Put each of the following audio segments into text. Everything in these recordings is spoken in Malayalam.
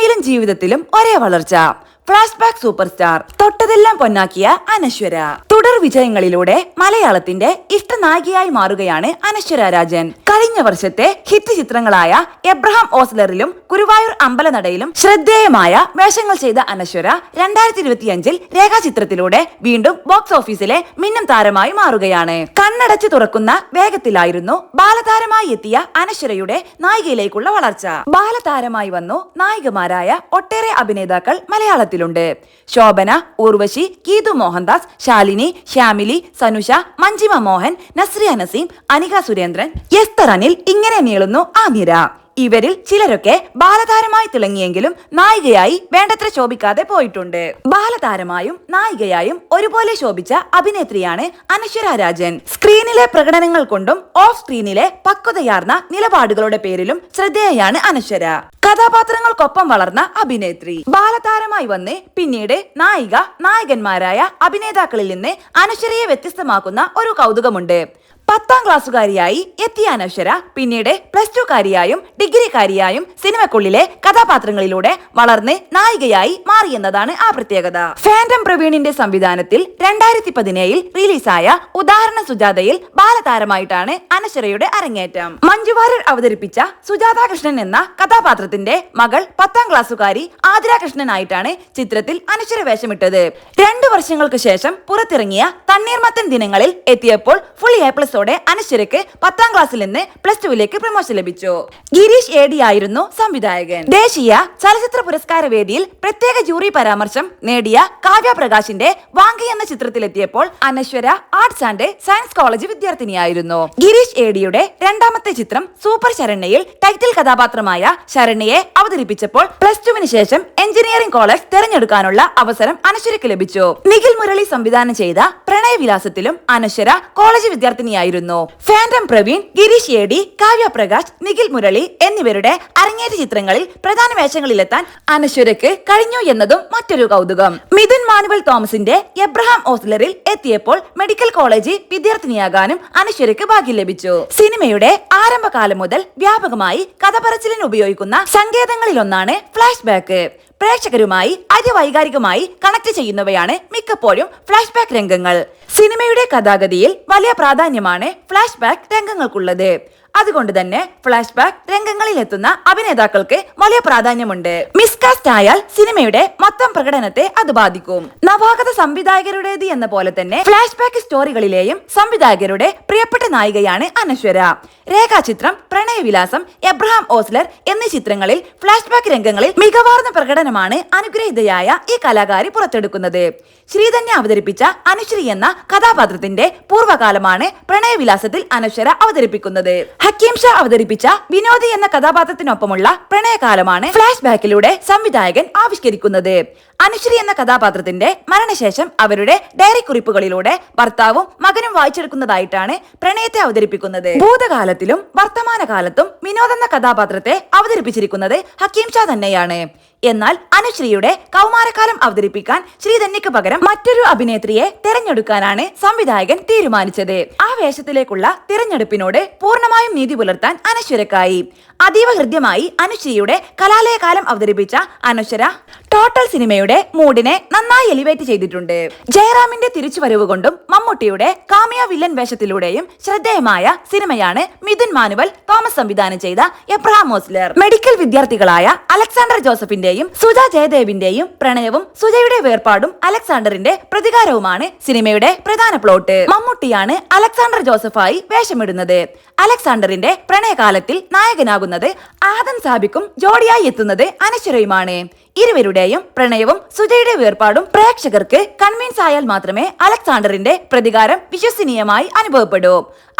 സിനിമയിലും ജീവിതത്തിലും ഒരേ വളർച്ച. Flashback super star. തൊട്ടതെല്ലാം പൊന്നാക്കിയ അനശ്വര. തുടർ വിജയങ്ങളിലൂടെ മലയാളത്തിന്റെ ഇഷ്ടനായികയായി മാറുകയാണ് അനശ്വര രാജൻ. കഴിഞ്ഞ വർഷത്തെ ഹിറ്റ് ചിത്രങ്ങളായ എബ്രഹാം ഓസ്ലറിലും ഗുരുവായൂർ അമ്പലനടയിലും ശ്രദ്ധേയമായ വേഷങ്ങൾ ചെയ്ത അനശ്വര 2025 രേഖാചിത്രത്തിലൂടെ വീണ്ടും ബോക്സ് ഓഫീസിലെ മിന്നും താരമായി മാറുകയാണ്. കണ്ണടച്ച് തുറക്കുന്ന വേഗത്തിലായിരുന്നു ബാലതാരമായി എത്തിയ അനശ്വരയുടെ നായികയിലേക്കുള്ള വളർച്ച. ബാലതാരമായി വന്നു നായികമാരായ ഒട്ടേറെ അഭിനേതാക്കൾ മലയാളത്തിലുണ്ട്. ശോഭന, ഉർവശി, ഗീതു മോഹൻദാസ്, ശാലിനി, ശ്യാമിലി, സനുഷ, മഞ്ജിമ മോഹൻ, നസ്രിയ നസീം, അനിക സുരേന്ദ്രൻ, എസ്തർ അനിൽ, ഇങ്ങനെ നീളുന്നു ആ നിര. ഇവരിൽ ചിലരൊക്കെ ബാലതാരമായി തിളങ്ങിയെങ്കിലും നായികയായി വേണ്ടത്ര ശോഭിക്കാതെ പോയിട്ടുണ്ട്. ബാലതാരമായും നായികയായും ഒരുപോലെ ശോഭിച്ച അഭിനേത്രിയാണ് അനശ്വര രാജൻ. സ്ക്രീനിലെ പ്രകടനങ്ങൾ കൊണ്ടും ഓഫ് സ്ക്രീനിലെ പക്വതയാർന്ന നിലപാടുകളുടെ പേരിലും ശ്രദ്ധേയയാണ് അനശ്വര. കഥാപാത്രങ്ങൾക്കൊപ്പം വളർന്ന അഭിനേത്രി. ബാലതാരമായി വന്ന് പിന്നീട് നായിക, നായകന്മാരായ അഭിനേതാക്കളിൽ നിന്ന് അനശ്വരയെ വ്യത്യസ്തമാക്കുന്ന ഒരു കൗതുകമുണ്ട്. 10ാം ക്ലാസ്സുകാരിയായി എത്തിയ അനശ്വര പിന്നീട് +2 കാരിയായും ഡിഗ്രിക്കാരിയായും സിനിമക്കുള്ളിലെ കഥാപാത്രങ്ങളിലൂടെ വളർന്ന് നായികയായി മാറിയെന്നതാണ് ആ പ്രത്യേകത. ഫാന്റം പ്രവീണിന്റെ സംവിധാനത്തിൽ 2017 റിലീസായ ഉദാഹരണ സുജാതയിൽ ബാലതാരമായിട്ടാണ് അനശ്വരയുടെ അരങ്ങേറ്റം. മഞ്ജു വാര്യർ അവതരിപ്പിച്ച സുജാത കൃഷ്ണൻ എന്ന കഥാപാത്രത്തിന്റെ മകൾ 10ാം ക്ലാസ്സുകാരി ആതിര കൃഷ്ണനായിട്ടാണ് ചിത്രത്തിൽ അനശ്വര വേഷമിട്ടത്. 2 വർഷങ്ങൾക്ക് ശേഷം പുറത്തിറങ്ങിയ തണ്ണീർമത്തൻ ദിനങ്ങളിൽ എത്തിയപ്പോൾ ഫുൾ A+ അനശ്വരയ്ക്ക് 10ാം ക്ലാസ്സിൽ നിന്ന് +2ലേക്ക് പ്രമോഷൻ ലഭിച്ചു. ഗിരീഷ് ഏടി ആയിരുന്നു സംവിധായകൻ. ദേശീയ ചലച്ചിത്ര പുരസ്കാര വേദിയിൽ പ്രത്യേക ജൂറി പരാമർശം നേടിയ കാവ്യ പ്രകാശിന്റെ വാങ്കി എന്ന ചിത്രത്തിലെത്തിയപ്പോൾ Anaswara arts and science college വിദ്യാർത്ഥിനിയായിരുന്നു. ഗിരീഷ് ഏടിയുടെ 2ാമത്തെ ചിത്രം സൂപ്പർ ശരണ്യയിൽ ടൈറ്റിൽ കഥാപാത്രമായ ശരണ്യയെ അവതരിപ്പിച്ചപ്പോൾ +2വിന് ശേഷം എഞ്ചിനീയറിംഗ് കോളേജ് തെരഞ്ഞെടുക്കാനുള്ള അവസരം അനശ്വരയ്ക്ക് ലഭിച്ചു. നിഖിൽ മുരളി സംവിധാനം ചെയ്ത പ്രണയവിലാസത്തിലും അനശ്വര കോളേജ് വിദ്യാർത്ഥിനിയായിരുന്നു. ഫാന്റം പ്രവീൺ, ഗിരീഷ് ഏടി, കാവ്യ പ്രകാശ്, നിഖിൽ മുരളി എന്നിവരുടെ അരങ്ങേറ്റ ചിത്രങ്ങളിൽ പ്രധാന വേഷങ്ങളിലെത്താൻ അനശ്വരയ്ക്ക് കഴിഞ്ഞു എന്നതും മറ്റൊരു കൗതുകം. മിഥുൻ മാനുവൽ തോമസിന്റെ എബ്രഹാം ഓസ്ലറിൽ എത്തിയപ്പോൾ മെഡിക്കൽ കോളേജ് വിദ്യാർത്ഥിനിയാകാനും അനശ്വരയ്ക്ക് ഭാഗ്യം ലഭിച്ചു. സിനിമയുടെ ആരംഭകാലം മുതൽ വ്യാപകമായി കഥ പറച്ചിലിന് ഉപയോഗിക്കുന്ന സങ്കേതങ്ങളിലൊന്നാണ് ഫ്ലാഷ് ബാക്ക്. പ്രേക്ഷകരുമായി അതിവൈകാരികമായി കണക്ട് ചെയ്യുന്നവയാണ് മിക്കപ്പോഴും ഫ്ലാഷ് ബാക്ക് രംഗങ്ങൾ. സിനിമയുടെ കഥാഗതിയിൽ വലിയ പ്രാധാന്യമാണ് ഫ്ലാഷ് ബാക്ക് രംഗങ്ങൾക്കുള്ളത്. അതുകൊണ്ട് തന്നെ ഫ്ലാഷ് ബാക്ക് രംഗങ്ങളിൽ എത്തുന്ന അഭിനേതാക്കൾക്ക് വലിയ പ്രാധാന്യമുണ്ട്. മിസ്കാസ്റ്റ് ആയാൽ സിനിമയുടെ മൊത്തം പ്രകടനത്തെ അത് ബാധിക്കും. നവാഗത സംവിധായകരുടേത് എന്ന പോലെ തന്നെ ഫ്ലാഷ് ബാക്ക് സ്റ്റോറികളിലെയും സംവിധായകരുടെ പ്രിയപ്പെട്ട നായികയാണ് അനശ്വര. രേഖാചിത്രം, പ്രണയവിലാസം, എബ്രഹാം ഓസ്ലർ എന്നീ ചിത്രങ്ങളിൽ ഫ്ലാഷ് ബാക്ക് രംഗങ്ങളിൽ മികവാർന്ന പ്രകടനമാണ് അനുഗ്രഹീതയായ ഈ കലാകാരി പുറത്തെടുക്കുന്നത്. ശ്രീധന്യ അവതരിപ്പിച്ച അനുശ്രീ എന്ന കഥാപാത്രത്തിന്റെ പൂർവ്വകാലമാണ് പ്രണയവിലാസത്തിൽ അനശ്വര അവതരിപ്പിക്കുന്നത്. ഹക്കീം ഷാ അവതരിപ്പിച്ച വിനോദി എന്ന കഥാപാത്രത്തിനൊപ്പമുള്ള പ്രണയകാലമാണ് ഫ്ലാഷ് ബാക്കിലൂടെ സംവിധായകൻ ആവിഷ്കരിക്കുന്നത്. അനുശ്രീ എന്ന കഥാപാത്രത്തിന്റെ മരണശേഷം അവരുടെ ഡയറി കുറിപ്പുകളിലൂടെ ഭർത്താവും മകനും വായിച്ചെടുക്കുന്നതായിട്ടാണ് പ്രണയത്തെ അവതരിപ്പിക്കുന്നത്. ഭൂതകാലത്തിലും വർത്തമാനകാലത്തും വിനോദ് എന്ന കഥാപാത്രത്തെ അവതരിപ്പിച്ചിരിക്കുന്നത് ഹക്കീം ഷാ തന്നെയാണ്. എന്നാൽ അനുശ്രീയുടെ കൗമാരകാലം അവതരിപ്പിക്കാൻ ശ്രീധന്യക്ക് പകരം മറ്റൊരു അഭിനേത്രിയെ തെരഞ്ഞെടുക്കാനാണ് സംവിധായകൻ തീരുമാനിച്ചത്. ആ വേഷത്തിലേക്കുള്ള തിരഞ്ഞെടുപ്പിനോട് പൂർണ്ണമായും നീതി പുലർത്താൻ അനശ്വരക്കായി. അതീവ ഹൃദ്യമായി അനുശ്രീയുടെ കലാലയകാലം അവതരിപ്പിച്ച അനശ്വര ടോട്ടൽ സിനിമയുടെ മൂഡിനെ നന്നായി എലിവേറ്റ് ചെയ്തിട്ടുണ്ട്. ജയറാമിന്റെ തിരിച്ചുവരവ് കൊണ്ടും മമ്മൂട്ടിയുടെ കാമിയ വില്ലൻ വേഷത്തിലൂടെയും ശ്രദ്ധേയമായ സിനിമയാണ് മിഥുൻ മാനുവൽ തോമസ് സംവിധാനം ചെയ്ത എബ്രഹാം ഓസ്ലർ. മെഡിക്കൽ വിദ്യാർത്ഥികളായ അലക്സാണ്ടർ ജോസഫിന്റെയും സുജ ജയദേവിന്റെയും പ്രണയവും സുജയുടെ വേർപാടും അലക്സാണ്ടറിന്റെ പ്രതികാരവുമാണ് സിനിമയുടെ പ്രധാന പ്ലോട്ട്. മമ്മൂട്ടിയാണ് അലക്സാണ്ടർ ജോസഫായി വേഷമിടുന്നത്. അലക്സാണ്ടറിന്റെ പ്രണയകാലത്തിൽ നായകനാകുന്നത് ആദം സാബിക്കും ജോഡിയായി എത്തുന്നത് അനശ്വരയുമാണ്. ഇരുവരുടെയും പ്രണയവും സുജയുടെ വേർപാടും പ്രേക്ഷകർക്ക് കൺവിൻസ് ആയാൽ മാത്രമേ അലക്സാണ്ടറിന്റെ പ്രതികാരം വിശ്വസനീയമായി അനുഭവപ്പെടൂ.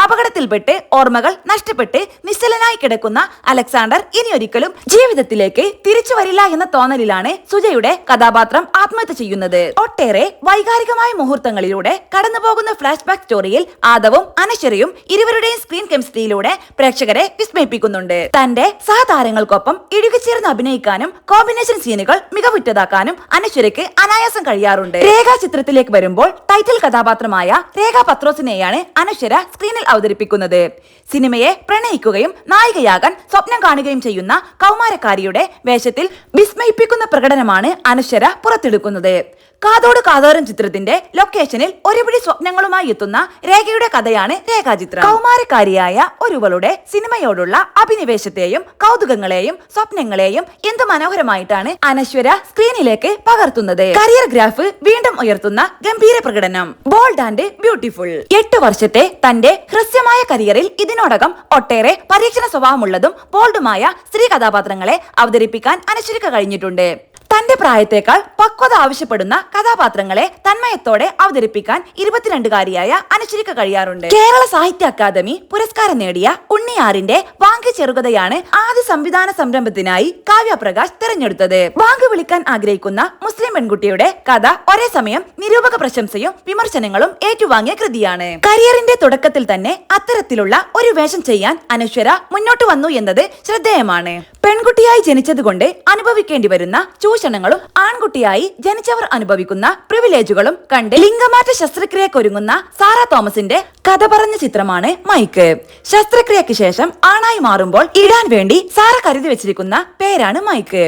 അപകടത്തിൽപ്പെട്ട് ഓർമ്മകൾ നഷ്ടപ്പെട്ട് നിശ്ചലനായി കിടക്കുന്ന അലക്സാണ്ടർ ഇനിയൊരിക്കലും ജീവിതത്തിലേക്ക് തിരിച്ചു വരില്ല എന്ന തോന്നലിലാണ് സുജയുടെ കഥാപാത്രം ആത്മഹത്യ ചെയ്യുന്നത്. ഒട്ടേറെ വൈകാരികമായ മുഹൂർത്തങ്ങളിലൂടെ കടന്നുപോകുന്ന ഫ്ലാഷ് ബാക്ക് സ്റ്റോറിയിൽ ആദവും അനശ്വരയും ഇരുവരുടെയും സ്ക്രീൻ കെമിസ്ട്രിയിലൂടെ പ്രേക്ഷകരെ വിസ്മയിപ്പിക്കുന്നുണ്ട്. തന്റെ സഹതാരങ്ങൾക്കൊപ്പം ഇഴുകിച്ചേർന്ന് അഭിനയിക്കാനും കോമ്പിനേഷൻ സീനുകൾ മികവുറ്റതാക്കാനും അനശ്വരയ്ക്ക് അനായാസം കഴിയാറുണ്ട്. രേഖാ ചിത്രത്തിലേക്ക് വരുമ്പോൾ ടൈറ്റിൽ കഥാപാത്രമായ രേഖാ പത്രോസിനെയാണ് അനശ്വര സ്ക്രീനിൽ അവതരിപ്പിക്കുന്നത്. സിനിമയെ പ്രണയിക്കുകയും നായികയാകാൻ സ്വപ്നം കാണുകയും ചെയ്യുന്ന കൗമാരക്കാരിയുടെ വേഷത്തിൽ വിസ്മയ വിസ്മയിപ്പിക്കുന്ന പ്രകടനമാണ് അനശ്വര പുറത്തെടുക്കുന്നത്. കാതോട് കാതോരം ചിത്രത്തിന്റെ ലൊക്കേഷനിൽ ഒരുപിടി സ്വപ്നങ്ങളുമായി എത്തുന്ന രേഖയുടെ കഥയാണ് രേഖാചിത്രം. കൗമാരക്കാരിയായ ഒരുവളുടെ സിനിമയോടുള്ള അഭിനിവേശത്തെയും കൗതുകങ്ങളെയും സ്വപ്നങ്ങളെയും എന്തു മനോഹരമായിട്ടാണ് അനശ്വര സ്ക്രീനിലേക്ക് പകർത്തുന്നത്. കരിയർ ഗ്രാഫ് വീണ്ടും ഉയർത്തുന്ന ഗംഭീര പ്രകടനം, ബോൾഡ് ആൻഡ് ബ്യൂട്ടിഫുൾ. 8 വർഷത്തെ തന്റെ ഹ്രസ്വമായ കരിയറിൽ ഇതിനോടകം ഒട്ടേറെ പരീക്ഷണ സ്വഭാവമുള്ളതും ബോൾഡുമായ സ്ത്രീ കഥാപാത്രങ്ങളെ അവതരിപ്പിക്കാൻ അനശ്വരയ്ക്ക് കഴിഞ്ഞിട്ടുണ്ട്. തന്റെ പ്രായത്തേക്കാൾ പക്വത ആവശ്യപ്പെടുന്ന കഥാപാത്രങ്ങളെ തന്മയത്തോടെ അവതരിപ്പിക്കാൻ 22കാരിയായ അനശ്വരയ്ക്ക് കഴിയാറുണ്ട്. കേരള സാഹിത്യ അക്കാദമി പുരസ്കാരം നേടിയ ഉണ്ണിയാറിന്റെ വാങ്ക് ചെറുകഥയാണ് ആദ്യ സംവിധാന സംരംഭത്തിനായി കാവ്യപ്രകാശ് തിരഞ്ഞെടുത്തത്. വാങ്ക് വിളിക്കാൻ ആഗ്രഹിക്കുന്ന മുസ്ലിം പെൺകുട്ടിയുടെ കഥ ഒരേ സമയം നിരൂപക പ്രശംസയും വിമർശനങ്ങളും ഏറ്റുവാങ്ങിയ കൃതിയാണ്. കരിയറിന്റെ തുടക്കത്തിൽ തന്നെ അത്തരത്തിലുള്ള ഒരു വേഷം ചെയ്യാൻ അനശ്വര മുന്നോട്ട് വന്നു എന്നത് ശ്രദ്ധേയമാണ്. പെൺകുട്ടിയായി ജനിച്ചതുകൊണ്ട് അനുഭവിക്കേണ്ടി വരുന്ന ചൂഷണങ്ങളും ആൺകുട്ടിയായി ജനിച്ചവർ അനുഭവിക്കുന്ന പ്രിവിലേജുകളും കണ്ട് ലിംഗമാറ്റ ശസ്ത്രക്രിയക്കൊരുങ്ങുന്ന സാറ തോമസിന്റെ കഥ പറഞ്ഞ ചിത്രമാണ് മൈക്ക്. ശസ്ത്രക്രിയക്ക് ശേഷം ആണായി മാറുമ്പോൾ ഇടാൻ വേണ്ടി സാറ കരുതി വെച്ചിരിക്കുന്ന പേരാണ് മൈക്ക്.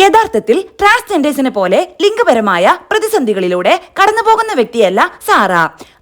യഥാർത്ഥത്തിൽ ട്രാൻസ്ജെൻഡേഴ്സിനെ പോലെ ലിംഗപരമായ പ്രതിസന്ധികളിലൂടെ കടന്നുപോകുന്ന വ്യക്തിയല്ല സാറ.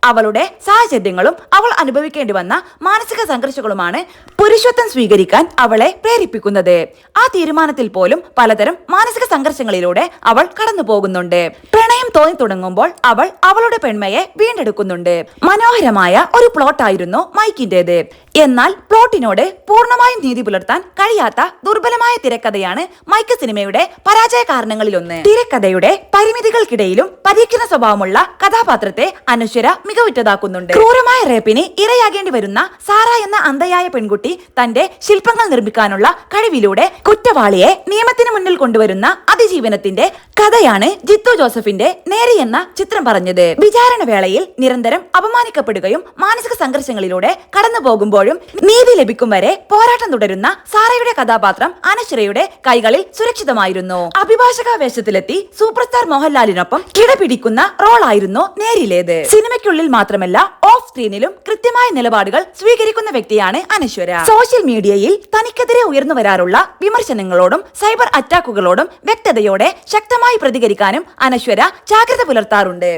അവളുടെ സാഹചര്യങ്ങളും അവൾ അനുഭവിക്കേണ്ടി വന്ന മാനസിക സംഘർഷങ്ങളുമാണ് പുരുഷത്വം സ്വീകരിക്കാൻ അവളെ പ്രേരിപ്പിക്കുന്നത്. ആ തീരുമാനത്തിൽ പോലും പലതരം മാനസിക സംഘർഷങ്ങളിലൂടെ അവൾ കടന്നു പോകുന്നുണ്ട്. പ്രണയം തോന്നി തുടങ്ങുമ്പോൾ അവൾ അവളുടെ പെൺമയെ വീണ്ടെടുക്കുന്നുണ്ട്. മനോഹരമായ ഒരു പ്ലോട്ടായിരുന്നു മൈക്കിന്റേത്. എന്നാൽ പ്ലോട്ടിനോട് പൂർണ്ണമായും നീതി പുലർത്താൻ കഴിയാത്ത ദുർബലമായ തിരക്കഥയാണ് മൈക്ക് സിനിമയുടെ പരാജയ കാരണങ്ങളിലൊന്ന്. തിരക്കഥയുടെ പരിമിതികൾക്കിടയിലും പരീക്ഷണ സ്വഭാവമുള്ള കഥാപാത്രത്തെ അനശ്വര മികവുറ്റതാക്കുന്നുണ്ട്. ക്രൂരമായ റേപ്പിന് ഇരയാകേണ്ടി വരുന്ന സാറ എന്ന അന്ധയായ പെൺകുട്ടി തന്റെ ശില്പങ്ങൾ നിർമ്മിക്കാനുള്ള കഴിവിലൂടെ കുറ്റവാളിയെ നിയമത്തിന് മുന്നിൽ കൊണ്ടുവരുന്ന അതിജീവനത്തിന്റെ കഥയാണ് ജിത്തു ജോസഫിന്റെ നേരി എന്ന ചിത്രം പറഞ്ഞത്. വിചാരണ വേളയിൽ നിരന്തരം അപമാനിക്കപ്പെടുകയും മാനസിക സംഘർഷങ്ങളിലൂടെ കടന്നു പോകുമ്പോഴും നീതി ലഭിക്കും വരെ പോരാട്ടം തുടരുന്ന സാറയുടെ കഥാപാത്രം അനശ്വരയുടെ കൈകളിൽ സുരക്ഷിതമായിരുന്നു. അഭിഭാഷക വേഷത്തിലെത്തി സൂപ്പർ സ്റ്റാർ മോഹൻലാലിനൊപ്പം കിടപിടിക്കുന്ന റോളായിരുന്നു നേരിലേത്. സിനിമയ്ക്കുള്ളിൽ മാത്രമല്ല ഓഫ് സ്ക്രീനിലും കൃത്യമായ നിലപാടുകൾ സ്വീകരിക്കുന്ന വ്യക്തിയാണ് അനശ്വര. സോഷ്യൽ മീഡിയയിൽ തനിക്കെതിരെ ഉയർന്നു വരാറുള്ള വിമർശനങ്ങളോടും സൈബർ അറ്റാക്കുകളോടും വ്യക്തതയോടെ ശക്തമായി പ്രതികരിക്കാനും അനശ്വര ജാഗ്രത പുലർത്താറുണ്ട്.